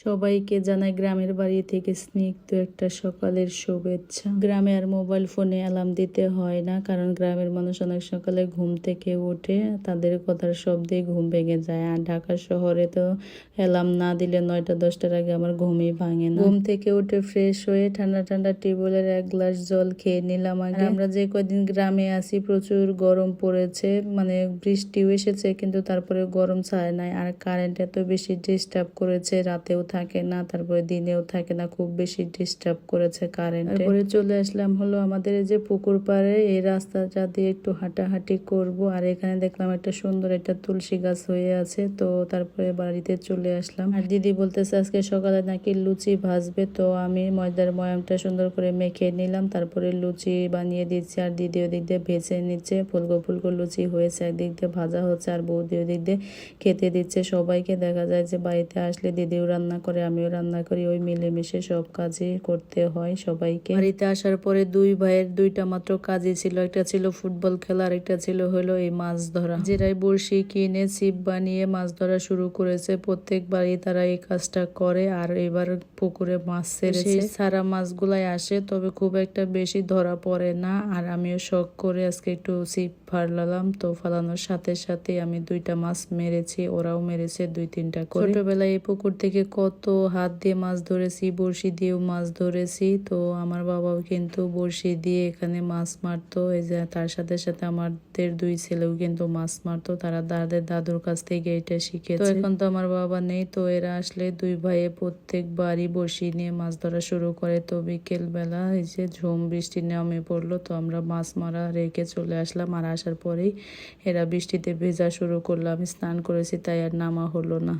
সবাইকে জানাই গ্রামের বাড়ি থেকে স্নিগ্ধ একটা সকালের শুভেচ্ছা। গ্রামে আর মোবাইল ফোনে অ্যালার্ম দিতে হয় না, কারণ গ্রামের মানুষ অনেক সকালে ঘুম থেকে উঠে তাদের কথার শব্দে ঘুম ভেঙে যায়। আর ঢাকা শহরে তো অ্যালার্ম না দিলে 9টা-10টার আগে আমার ঘুমই ভাঙে না। ঘুম থেকে উঠে ফ্রেশ হয়ে ঠান্ডা ঠান্ডা টিউবওয়েলের এক গ্লাস জল খেয়ে নিলাম আগে। আমরা যে কদিন গ্রামে আছি প্রচুর গরম পড়েছে, মানে বৃষ্টিও এসেছে কিন্তু তারপরে গরম ছাড়ে নাই। আর কারেন্ট এত বেশি ডিস্টার্ব করেছে, রাতেও থাকে না, তারপরে দিনেও থাকে না, খুব বেশি ডিস্টার্ব করেছে কারেন্ট। তারপরে চলে আসলাম হলো আমাদের এই যে পুকুর পাড়ে, এই রাস্তাটা দিয়ে একটু হাঁটাহাঁটি করব। আর এখানে দেখলাম একটা সুন্দর একটা তুলসী গাছ হয়ে আছে, তো তারপরে বাড়িতে চলে আসলাম। আর দিদি বলতেছে আজকে সকালে নাকি লুচি ভাজবে, তো আমি ময়দার ময়ামটা সুন্দর করে মেখে নিলাম, তারপরে লুচি বানিয়ে দিচ্ছি। আর দিদি ওদিক দিয়ে ভেজে নিচ্ছে, ফুলকো ফুলকো লুচি হয়েছে, একদিক দিয়ে ভাজা হচ্ছে আর বৌদি ওদিক দিয়ে খেতে দিচ্ছে সবাইকে। দেখা যায় যে বাড়িতে আসলে দিদিও রান্না করে, আমিও রান্না করি, ওই মিলেমিশে সব কাজই করতে হয় সবাইকে। বাড়িতে আসার পরে দুই ভাইয়ের দুইটা মাত্র কাজই ছিল, একটা ছিল ফুটবল খেলা আর একটা ছিল হলো এই মাছ ধরা। যেটাই বড়শি কিনে ছিপ বানিয়ে মাছ ধরা শুরু করেছে, প্রত্যেকবারই তারা এই কাজটা করে। আর এবার পুকুরে মাছ ছেড়েছে, সারা মাছগুলাই আসে, তবে খুব একটা বেশি ধরা পড়ে না। আর আমিও শখ করে আজকে একটু ছিপ ফালালাম, তো ফালানোর সাথে সাথে আমি দুইটা মাছ মেরেছি, ওরাও মেরেছে 2-3টা করে। ছোটবেলায় এই পুকুর থেকে কত হাত দিয়ে মাছ ধরেছি, বড়শি দিয়েও মাছ ধরেছি। তো আমার বাবাও কিন্তু বড়শি দিয়ে এখানে মাছ মারতো, এই যে তার সাথে সাথে আমাদের দুই ছেলেও কিন্তু মাছ মারতো, তারা তাদের দাদুর কাছ থেকে এটা শিখেছে। তো এখন তো আমার বাবা নেই, তো এরা আসলে দুই ভাইয়ে প্রত্যেকবারই বড়শি নিয়ে মাছ ধরা শুরু করে। তো বিকেল বেলা এই যে ঝুম বৃষ্টি নেমে পড়লো, তো আমরা মাছ মারা রেখে চলে আসলাম। আর আসার পরেই এরা বৃষ্টিতে ভেজা শুরু করলো, আমি স্নান করেছি তাই আর নামা হলো না।